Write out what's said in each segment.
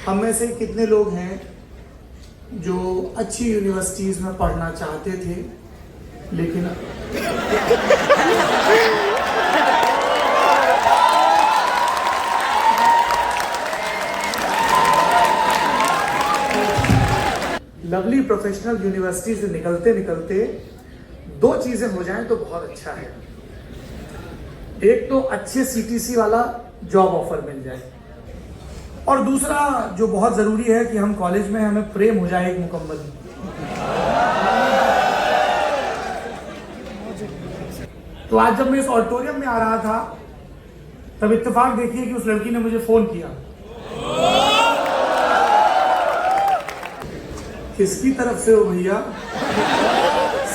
हम में से कितने लोग हैं जो अच्छी यूनिवर्सिटीज़ में पढ़ना चाहते थे लेकिन लवली प्रोफेशनल यूनिवर्सिटी से निकलते निकलते दो चीज़ें हो जाएं तो बहुत अच्छा है। एक तो अच्छे सीटीसी वाला जॉब ऑफर मिल जाए और दूसरा जो बहुत ज़रूरी है कि हम कॉलेज में हमें प्रेम हो जाए एक मुकम्मल। तो आज जब मैं इस ऑडिटोरियम में आ रहा था तब इत्तेफाक देखिए कि उस लड़की ने मुझे फ़ोन किया। किसकी तरफ से हो भैया?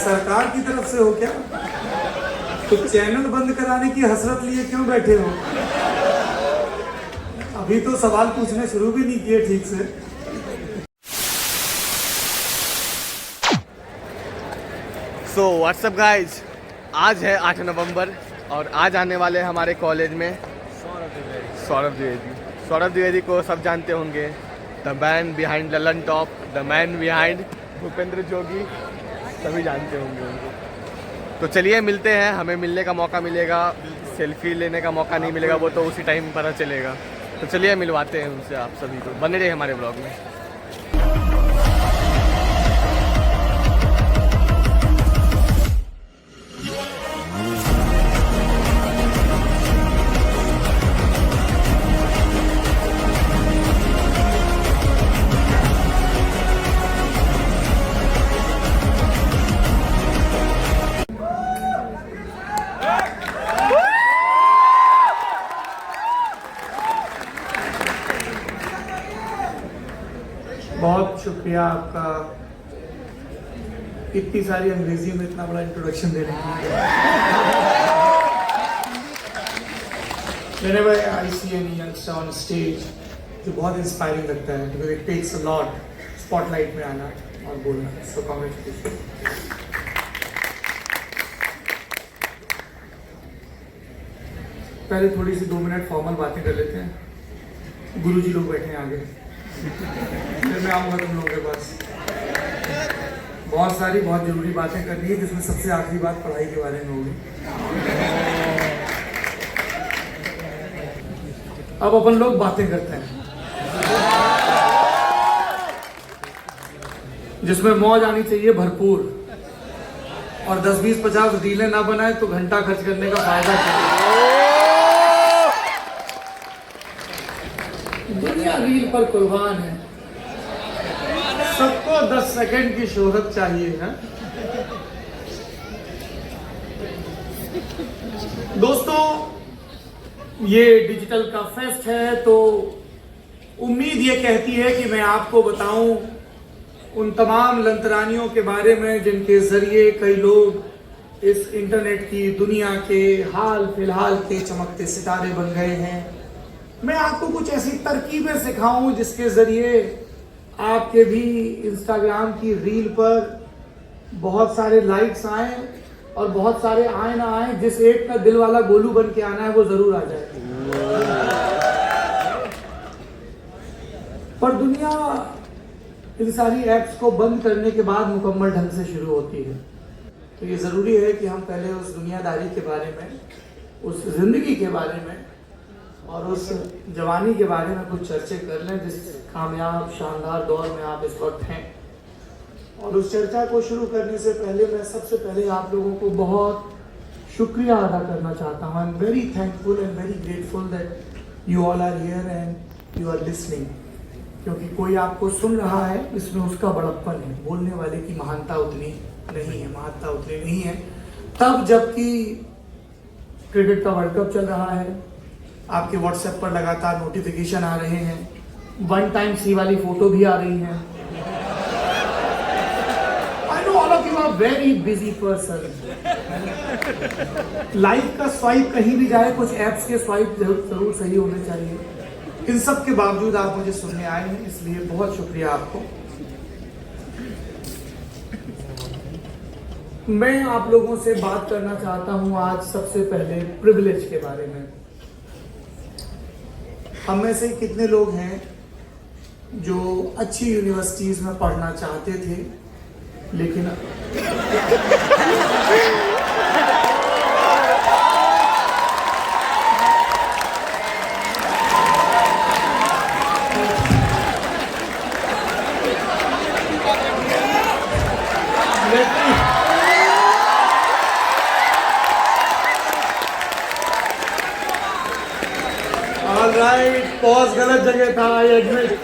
सरकार की तरफ से हो क्या? तो चैनल बंद कराने की हसरत लिए क्यों बैठे हो? अभी तो सवाल पूछने शुरू भी नहीं किए ठीक से। सो व्हाट्सअप गाइज, आज है 8 नवंबर और आज आने वाले हमारे कॉलेज में सौरभ द्विवेदी। सौरभ द्विवेदी को सब जानते होंगे, the man behind Lallantop, the man behind Bhupendra Jogi, सभी जानते होंगे उनको। तो चलिए मिलते हैं, हमें मिलने का मौका मिलेगा, सेल्फी लेने का मौका नहीं मिलेगा, वो तो उसी टाइम पता चलेगा। तो चलिए मिलवाते हैं उनसे आप सभी को, बने रहे हमारे ब्लॉग में। बहुत शुक्रिया आपका इतनी सारी अंग्रेजी में इतना बड़ा इंट्रोडक्शन देने के लिए। Whenever I see any youngster on stage जो बहुत इंस्पायरिंग लगता है, because it takes a lot spotlight में आना और बोलना। So congratulations। पहले थोड़ी सी 2 मिनट फॉर्मल बातें कर लेते हैं। गुरुजी लोग बैठे हैं आगे, फिर मैं आऊँगा तुम लोगों के पास। बहुत सारी बहुत ज़रूरी बातें करनी है, जिसमें सबसे आखिरी बात पढ़ाई के बारे में होगी। अब अपन लोग बातें करते हैं जिसमें मौज आनी चाहिए भरपूर, और 10, 20, 50 रीलें ना बनाए तो घंटा खर्च करने का फायदा क्या? दुनिया रील पर कुर्बान है, सबको 10 सेकंड की शोहरत चाहिए है। दोस्तों, ये डिजिटल का फेस्ट है तो उम्मीद ये कहती है कि मैं आपको बताऊं उन तमाम लंतरानियों के बारे में जिनके जरिए कई लोग इस इंटरनेट की दुनिया के हाल फिलहाल के चमकते सितारे बन गए हैं। मैं आपको कुछ ऐसी तरकीबें सिखाऊं जिसके जरिए आपके भी इंस्टाग्राम की रील पर बहुत सारे लाइक्स आए और बहुत सारे आए ना आए, जिस एक का दिल वाला गोलू बन के आना है वो जरूर आ जाए। पर दुनिया इन सारी ऐप्स को बंद करने के बाद मुकम्मल ढंग से शुरू होती है, तो ये ज़रूरी है कि हम पहले उस दुनियादारी के बारे में, उस जिंदगी के बारे में और उस जवानी के बारे में कुछ चर्चे कर लें जिस कामयाब शानदार दौर में आप इस वक्त हैं। और उस चर्चा को शुरू करने से पहले मैं सबसे पहले आप लोगों को बहुत शुक्रिया अदा करना चाहता हूँ। I am very thankful and very grateful that you all are here and you are listening, क्योंकि कोई आपको सुन रहा है इसमें उसका बड़प्पन है। बोलने वाले की महानता उतनी नहीं है, महत्ता उतनी नहीं है। तब जबकि क्रिकेट का वर्ल्ड कप चल रहा है, आपके व्हाट्सएप पर लगातार नोटिफिकेशन आ रहे हैं, 1 टाइम सी वाली फोटो भी आ रही है। I know all of you are very busy person. Life का स्वाइप कहीं भी जाए, कुछ एप्स के स्वाइप जरूर सही होने चाहिए। इन सब के बावजूद आप मुझे सुनने आए हैं, इसलिए बहुत शुक्रिया आपको। मैं आप लोगों से बात करना चाहता हूं आज सबसे पहले प्रिविलेज के बारे में। हम में से कितने लोग हैं जो अच्छी यूनिवर्सिटीज़ में पढ़ना चाहते थे, लेकिन ऑलराइट, पॉज गलत जगह था, आई एडमिट।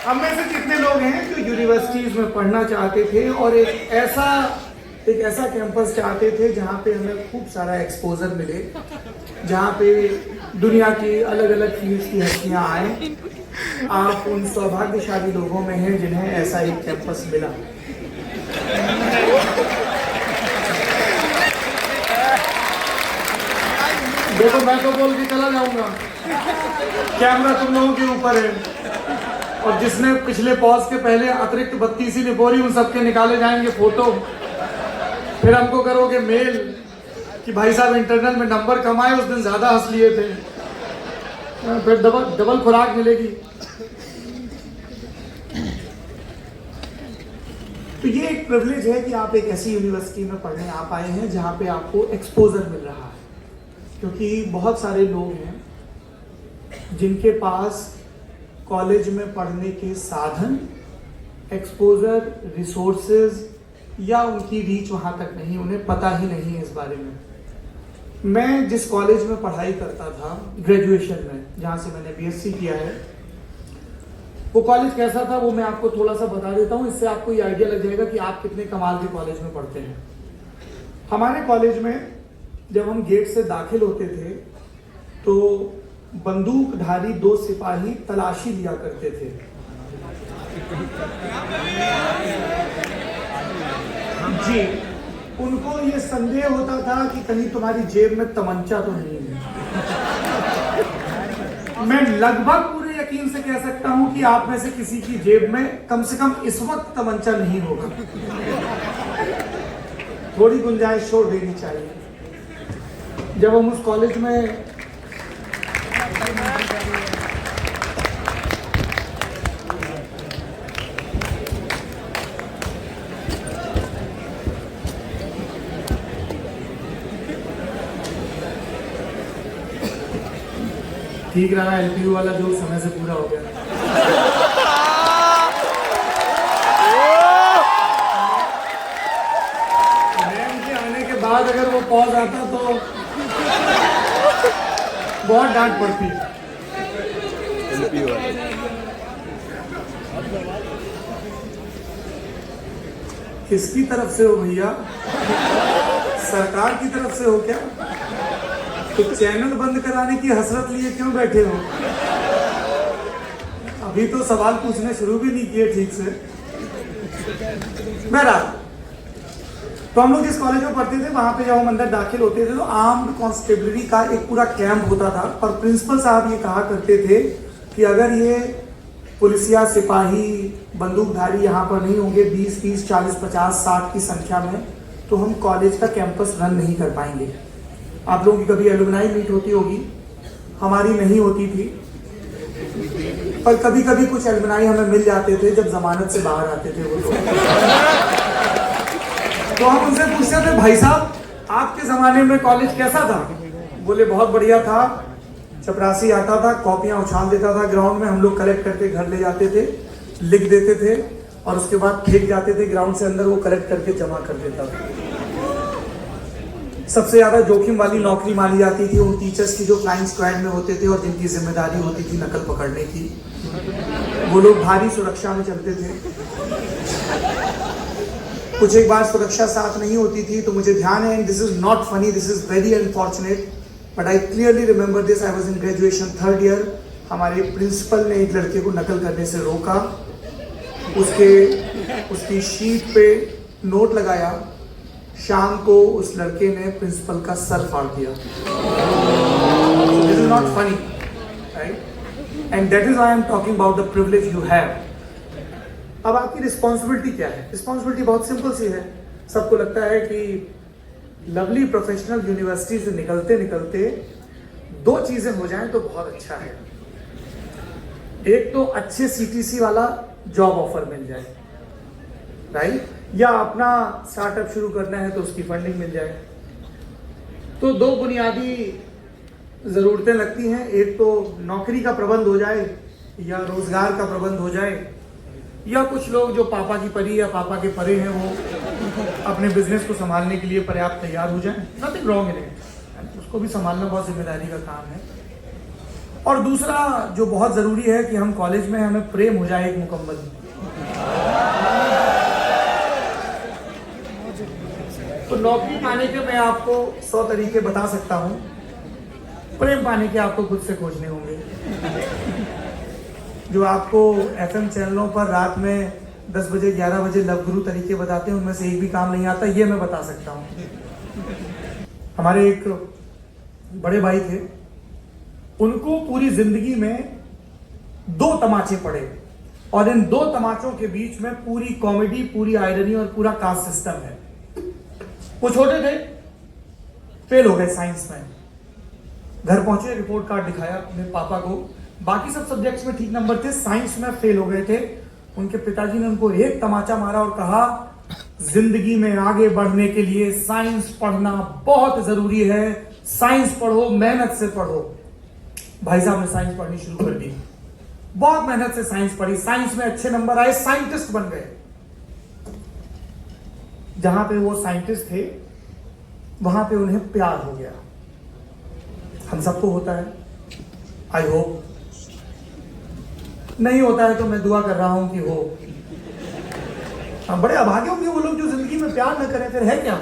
हम में से कितने लोग हैं जो यूनिवर्सिटीज में पढ़ना चाहते थे और एक ऐसा कैंपस चाहते थे जहाँ पे हमें खूब सारा एक्सपोजर मिले, जहाँ पे दुनिया की अलग अलग फील्ड्स की हस्तियाँ आए। आप उन सौभाग्यशाली लोगों में हैं जिन्हें ऐसा एक कैंपस मिला। देखो, मैं तो बोल के चला जाऊंगा, कैमरा तुम लोगों के ऊपर है, और जिसने पिछले पॉज के पहले अतिरिक्त 32 ही निपोरी, उन सबके निकाले जाएंगे फोटो। फिर हमको करोगे मेल कि भाई साहब इंटरनल में नंबर कम आए, उस दिन ज्यादा हंस लिए थे, फिर डबल खुराक मिलेगी। तो ये एक प्रिविलेज है कि आप एक ऐसी यूनिवर्सिटी में पढ़ने आप आए हैं जहाँ पे आपको एक्सपोजर मिल रहा है, क्योंकि बहुत सारे लोग हैं जिनके पास कॉलेज में पढ़ने के साधन, एक्सपोजर, रिसोर्सेज या उनकी रीच वहाँ तक नहीं, उन्हें पता ही नहीं है इस बारे में। मैं जिस कॉलेज में पढ़ाई करता था ग्रेजुएशन में, जहाँ से मैंने बीएससी किया है, वो कॉलेज कैसा था वो मैं आपको थोड़ा सा बता देता हूँ, इससे आपको ये आइडिया लग जाएगा कि आप कितने कमाल के कॉलेज में पढ़ते हैं। हमारे कॉलेज में जब हम गेट से दाखिल होते थे तो बंदूकधारी 2 सिपाही तलाशी लिया करते थे। जी, उनको ये संदेह होता था कि कहीं तुम्हारी जेब में तमंचा तो नहीं है। मैं लगभग पूरे यकीन से कह सकता हूं कि आप में से किसी की जेब में कम से कम इस वक्त तमंचा नहीं होगा। थोड़ी गुंजाइश छोड़ देनी चाहिए। जब हम उस कॉलेज में ठीक रहा, एलपीयू वाला जो समय से पूरा हो गया। मैम के आने के बाद अगर वो पॉज आता तो बहुत डांट पड़ती। किसकी तरफ से हो भैया? सरकार की तरफ से हो क्या? तो चैनल बंद कराने की हसरत लिए क्यों बैठे हो? अभी तो सवाल पूछने शुरू भी नहीं किए ठीक से। बहरहाल, तो हम लोग जिस कॉलेज में पढ़ते थे वहां पे जब हम अंदर दाखिल होते थे तो आर्म्ड कांस्टेबलरी का एक पूरा कैंप होता था, और प्रिंसिपल साहब ये कहा करते थे कि अगर ये पुलिसिया, सिपाही, बंदूकधारी यहाँ पर नहीं होंगे 20, 30, 40, 50, 60 की संख्या में, तो हम कॉलेज का कैंपस रन नहीं कर पाएंगे। आप लोगों की कभी एलुमनाई मीट होती होगी, हमारी नहीं होती थी, पर कभी कभी कुछ एलुमनाई हमें मिल जाते थे जब जमानत से बाहर आते थे वो लोग। तो हम उनसे पूछते थे, भाई साहब आपके जमाने में कॉलेज कैसा था? बोले बहुत बढ़िया था, चपरासी आता था, कॉपियां उछाल देता था ग्राउंड में, हम लोग कलेक्ट करके घर ले जाते थे, लिख देते थे और उसके बाद फेंक जाते थे ग्राउंड से अंदर, वो कलेक्ट करके जमा कर देता था। सबसे ज्यादा जोखिम वाली नौकरी मानी जाती थी उन टीचर्स की जो फ्लाइंग स्क्वाड में होते थे और जिनकी जिम्मेदारी होती थी नकल पकड़ने की। वो लोग भारी सुरक्षा में चलते थे। कुछ एक बार सुरक्षा साथ नहीं होती थी तो मुझे ध्यान है, this is not funny, this is very unfortunate, but I clearly remember this. I was in graduation 3rd year. हमारे प्रिंसिपल ने एक लड़के को नकल करने से रोका, उसकी शीट पे नोट लगाया, शाम को उस लड़के ने प्रिंसिपल का सर फाड़ दिया। This is not funny, right? And that is I am talking about the privilege you have. अब आपकी रिस्पॉन्सिबिलिटी क्या है? रिस्पॉन्सिबिलिटी बहुत सिंपल सी है। सबको लगता है कि लवली प्रोफेशनल यूनिवर्सिटी से निकलते निकलते 2 चीजें हो जाएं तो बहुत अच्छा है। एक तो अच्छे सीटीसी वाला जॉब ऑफर मिल जाए, राइट, या अपना स्टार्टअप शुरू करना है तो उसकी फंडिंग मिल जाए। तो दो बुनियादी ज़रूरतें लगती हैं, एक तो नौकरी का प्रबंध हो जाए या रोजगार का प्रबंध हो जाए, या कुछ लोग जो पापा की परी या पापा के परे हैं वो अपने बिजनेस को संभालने के लिए पर्याप्त तैयार हो जाए। नथिंग रॉन्ग इन इट, उसको भी संभालना बहुत जिम्मेदारी का काम है। और दूसरा जो बहुत ज़रूरी है कि हम कॉलेज में हमें प्रेम हो जाए एक मुकम्मल। तो नौकरी पाने के मैं आपको 100 तरीके बता सकता हूं, प्रेम पाने के आपको खुद से खोजने होंगे। जो आपको एफएम चैनलों पर रात में 10 बजे 11 बजे लव गुरु तरीके बताते हैं, उनमें से एक भी काम नहीं आता, ये मैं बता सकता हूं। हमारे एक बड़े भाई थे, उनको पूरी जिंदगी में 2 तमाचे पड़े, और इन 2 तमाचों के बीच में पूरी कॉमेडी, पूरी आयरनी और पूरा कास्ट सिस्टम है। वो छोटे थे, फेल हो गए साइंस में। घर पहुंचे, रिपोर्ट कार्ड दिखाया अपने पापा को, बाकी सब सब्जेक्ट्स में ठीक नंबर थे, साइंस में फेल हो गए थे। उनके पिताजी ने उनको एक तमाचा मारा और कहा, जिंदगी में आगे बढ़ने के लिए साइंस पढ़ना बहुत जरूरी है, साइंस पढ़ो, मेहनत से पढ़ो। भाई साहब ने साइंस पढ़नी शुरू कर दी, बहुत मेहनत से साइंस पढ़ी, साइंस में अच्छे नंबर आए, साइंटिस्ट बन गए। जहां पे वो साइंटिस्ट थे वहां पे उन्हें प्यार हो गया। हम सबको होता है, आई होप। नहीं होता है तो मैं दुआ कर रहा हूं कि हो। हम बड़े अभागे होंगे वो लोग जो जिंदगी में प्यार न करें, फिर है क्या।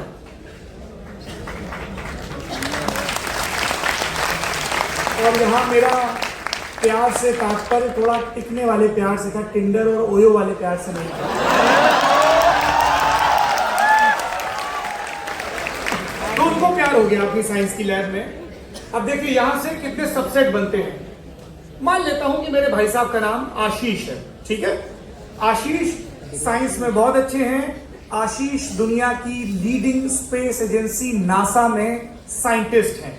और यहां मेरा प्यार से तात्पर्य थोड़ा टिकने वाले प्यार से था, टिंडर और ओयो वाले प्यार से नहीं था। तो उनको प्यार हो गया अपनी साइंस की लैब में। अब देखिए यहां से कितने सबसेट बनते हैं। मान लेता हूं कि मेरे भाई साहब का नाम आशीष है, ठीक है। आशीष साइंस में बहुत अच्छे हैं। आशीष दुनिया की लीडिंग स्पेस एजेंसी नासा में साइंटिस्ट हैं।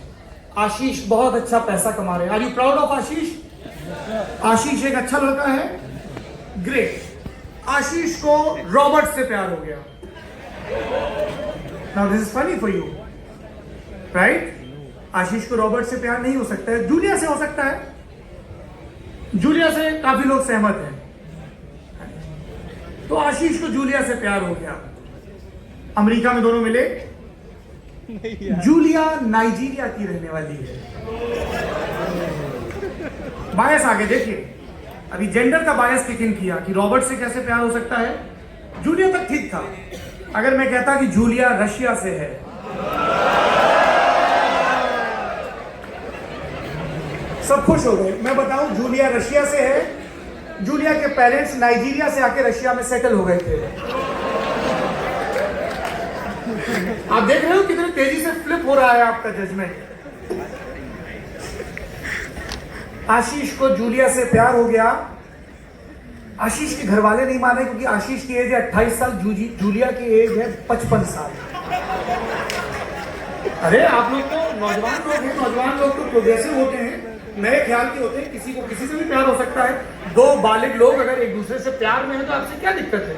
आशीष बहुत अच्छा पैसा कमा रहे हैं। आर यू प्राउड ऑफ आशीष? आशीष एक अच्छा लड़का है, ग्रेट। आशीष को रॉबर्ट से प्यार हो गया। Now this is funny for you, right. Ashish को रॉबर्ट से प्यार नहीं हो सकता है, जूलिया से हो सकता है। जूलिया से काफी लोग सहमत हैं। तो आशीष को जूलिया से प्यार हो गया। अमेरिका में दोनों मिले। जूलिया नाइजीरिया की रहने वाली है। बायस आगे देखिए, अभी जेंडर का बायस किक इन किया कि रॉबर्ट से कैसे प्यार हो सकता है। जूलिया तक ठीक था। अगर मैं कहता कि जूलिया रशिया से है, सब खुश हो गए। मैं बताऊं, जूलिया रशिया से है। जूलिया के पेरेंट्स नाइजीरिया से आके रशिया में सेटल हो गए थे। आप देख रहे हो कितनी तेजी से फ्लिप हो रहा है आपका जजमेंट। आशीष को जूलिया से प्यार हो गया। आशीष के घर वाले नहीं माने क्योंकि आशीष की एज है 28 साल, जूलिया की एज है 55 साल। अरे आप लोग तो नौजवान लोग हैं, नौजवान लोग तो प्रोग्रेसिव होते हैं, नए ख्याल के होते हैं, किसी को किसी से भी प्यार हो सकता है। 2 बालिग लोग अगर एक दूसरे से प्यार में है तो आपसे क्या दिक्कत है।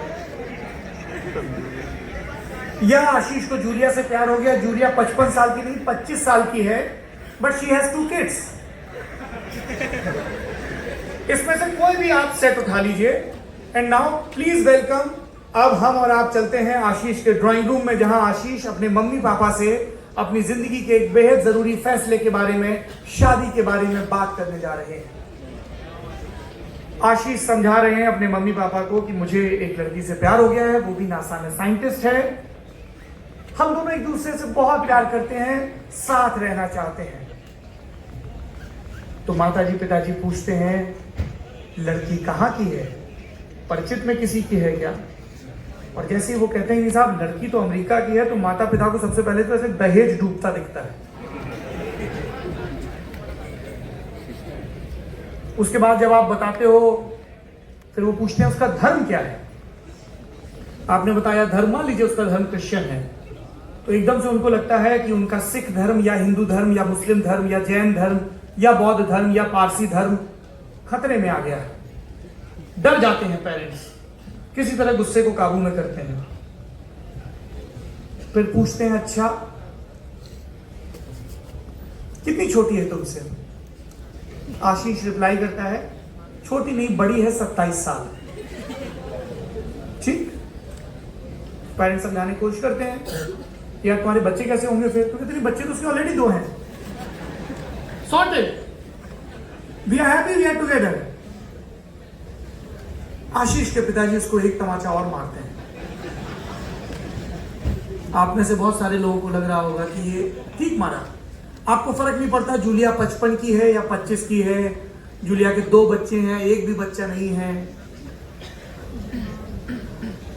यह आशीष को जूलिया से प्यार हो गया। जूलिया 55 साल की नहीं 25 साल की है, बट शी हैज 2 किड्स। इसमें से कोई भी आप सेट उठा लीजिए। एंड नाउ प्लीज वेलकम, अब हम और आप चलते हैं आशीष के ड्राइंग रूम में, जहां आशीष अपने मम्मी पापा से अपनी जिंदगी के एक बेहद जरूरी फैसले के बारे में, शादी के बारे में बात करने जा रहे हैं। आशीष समझा रहे हैं अपने मम्मी पापा को कि मुझे एक लड़की से प्यार हो गया है, वो भी नासा में साइंटिस्ट है। हम दोनों एक दूसरे से बहुत प्यार करते हैं, साथ रहना चाहते हैं। तो माताजी पिताजी पूछते हैं, लड़की कहाँ की है, परिचित में किसी की है क्या। और जैसे ही वो कहते हैं नहीं साहब लड़की तो अमेरिका की है, तो माता पिता को सबसे पहले तो ऐसे दहेज डूबता दिखता है। उसके बाद जब आप बताते हो, फिर वो पूछते हैं उसका धर्म क्या है। आपने बताया धर्म, मान लीजिए उसका धर्म क्रिश्चियन है, तो एकदम से उनको लगता है कि उनका सिख धर्म या हिंदू धर्म या मुस्लिम धर्म या जैन धर्म या बौद्ध धर्म या पारसी धर्म खतरे में आ गया है। डर जाते हैं पेरेंट्स, किसी तरह गुस्से को काबू में करते हैं, फिर पूछते हैं अच्छा कितनी छोटी है तुमसे? आशीष रिप्लाई करता है छोटी नहीं बड़ी है 27 साल। ठीक, पेरेंट्स समझाने की कोशिश करते हैं यार तुम्हारे बच्चे कैसे होंगे फिर? तो तेरे बच्चे तो उसके ऑलरेडी 2 हैं, sorted, we are happy, we are together. Ashish के पिताजी उसको एक तमाचा और मारते हैं। आप में से बहुत सारे लोगों को लग रहा होगा कि ये ठीक मारा, आपको फर्क नहीं पड़ता जूलिया 55 की है या 25 की है, जूलिया के 2 बच्चे हैं, एक भी बच्चा नहीं है।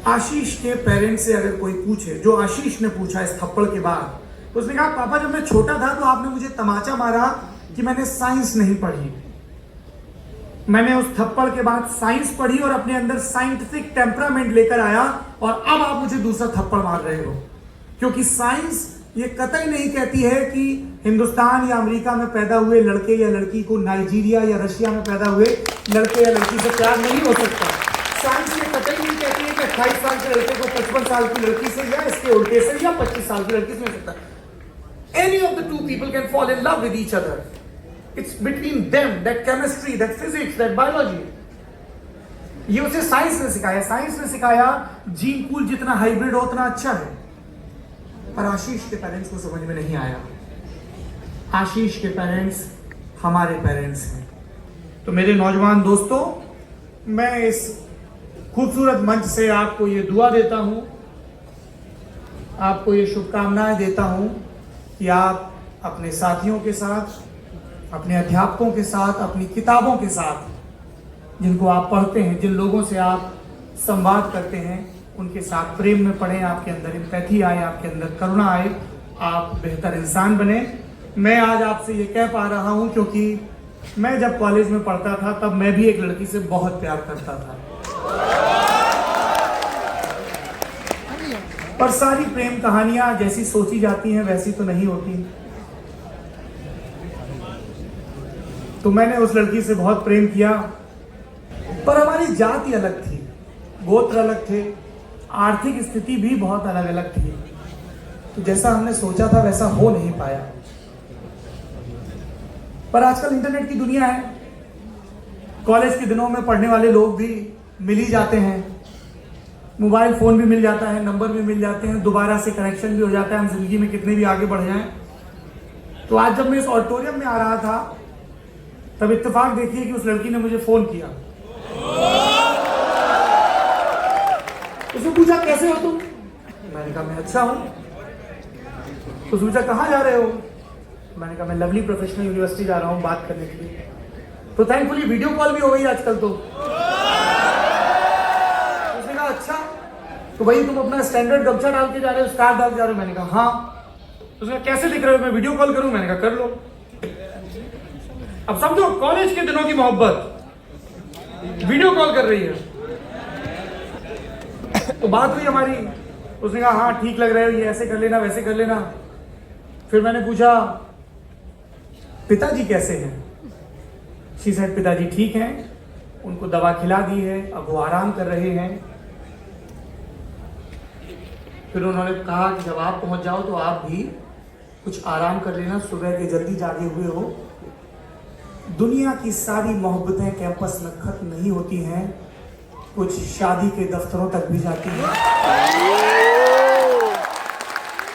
आशीष के पेरेंट्स से अगर कोई पूछे, जो आशीष ने पूछा इस थप्पड़ के बाद, तो उसने कहा पापा जब मैं छोटा था तो आपने मुझे तमाचा मारा कि मैंने साइंस नहीं पढ़ी। मैंने उस थप्पड़ के बाद साइंस पढ़ी और अपने अंदर साइंटिफिक टेम्परामेंट लेकर आया, और अब आप मुझे दूसरा थप्पड़ मार रहे हो। क्योंकि साइंस ये कतई नहीं कहती है कि हिंदुस्तान या अमेरिका में पैदा हुए लड़के या लड़की को नाइजीरिया या रशिया में पैदा हुए लड़के या लड़की से प्यार नहीं हो सकता। साइंस ये कतई नहीं कहती है कि 28 साल के लड़के को 55 साल की लड़की से या इसके उल्टे से या 25 साल की लड़की से मिल सकता है। Any of the two people can fall in love with each other. It's between them, that chemistry, that physics, that biology. ये उसे साइंस ने सिखाया। साइंस ने सिखाया जीन पूल जितना हाइब्रिड हो उतना अच्छा है। पर आशीष के पेरेंट्स को समझ में नहीं आया। आशीष के पेरेंट्स हमारे पेरेंट्स हैं। तो मेरे नौजवान दोस्तों, मैं इस खूबसूरत मंच से आपको ये दुआ देता हूं, आपको ये शुभकामनाएं देता हूं कि आप अपने साथियों के साथ, अपने अध्यापकों के साथ, अपनी किताबों के साथ, जिनको आप पढ़ते हैं, जिन लोगों से आप संवाद करते हैं, उनके साथ प्रेम में पढ़ें, आपके अंदर एम्पैथी आए, आपके अंदर करुणा आए, आप बेहतर इंसान बने। मैं आज आपसे ये कह पा रहा हूं क्योंकि मैं जब कॉलेज में पढ़ता था तब मैं भी एक लड़की से बहुत प्यार करता था, पर सारी प्रेम कहानियां जैसी सोची जाती हैं वैसी तो नहीं होती। तो मैंने उस लड़की से बहुत प्रेम किया, पर हमारी जाति अलग थी, गोत्र अलग थे, आर्थिक स्थिति भी बहुत अलग अलग थी। तो जैसा हमने सोचा था वैसा हो नहीं पाया। पर आजकल इंटरनेट की दुनिया है, कॉलेज के दिनों में पढ़ने वाले लोग भी मिल ही जाते हैं, मोबाइल फोन भी मिल जाता है, नंबर भी मिल जाते हैं, दोबारा से कनेक्शन भी हो जाता है, हम जिंदगी में कितने भी आगे बढ़ जाएं। तो आज जब मैं इस ऑडिटोरियम में आ रहा था तब इत्तेफाक देखिए कि उस लड़की ने मुझे फोन किया। उसने पूछा कैसे हो तुम? मैंने कहा मैं अच्छा हूं। उसने पूछा कहाँ जा रहे हो? मैंने कहा मैं लवली प्रोफेशनल यूनिवर्सिटी जा रहा हूं बात करने के लिए। तो थैंकफुली वीडियो कॉल भी हो गई आजकल। तो उसने कहा अच्छा, तो भाई तुम अपना स्टैंडर्ड गमछा डाल के जा रहे हो, स्कार्फ डाल के जा रहे हो? मैंने कहा हाँ। उसने कहा कैसे दिख रहे हो, मैं वीडियो कॉल करूं? मैंने कहा कर लो। अब समझो कॉलेज के दिनों की मोहब्बत वीडियो कॉल कर रही है। तो बात हुई हमारी, उसने कहा हाँ ठीक लग रहे हो, ये ऐसे कर लेना वैसे कर लेना। फिर मैंने पूछा पिताजी कैसे हैं? शी सेड पिताजी ठीक हैं, उनको दवा खिला दी है, अब वो आराम कर रहे हैं। फिर उन्होंने कहा कि जब आप पहुंच जाओ तो आप भी कुछ आराम कर लेना, सुबह के जल्दी जागे हुए हो। दुनिया की सारी मोहब्बतें कैंपस में खत्म नहीं होती हैं, कुछ शादी के दफ्तरों तक भी जाती हैं।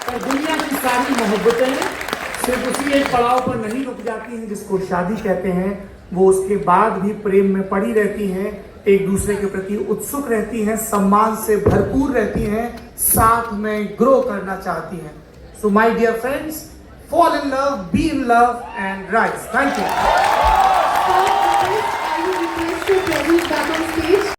पर दुनिया की सारी मोहब्बतें सिर्फ उसी एक पड़ाव पर नहीं रुक जाती हैं जिसको शादी कहते हैं, वो उसके बाद भी प्रेम में पड़ी रहती हैं, एक दूसरे के प्रति उत्सुक रहती हैं, सम्मान से भरपूर रहती हैं, साथ में ग्रो करना चाहती हैं। So my dear friends, fall in love, be in love and rise. Thank you. I will request to present back on stage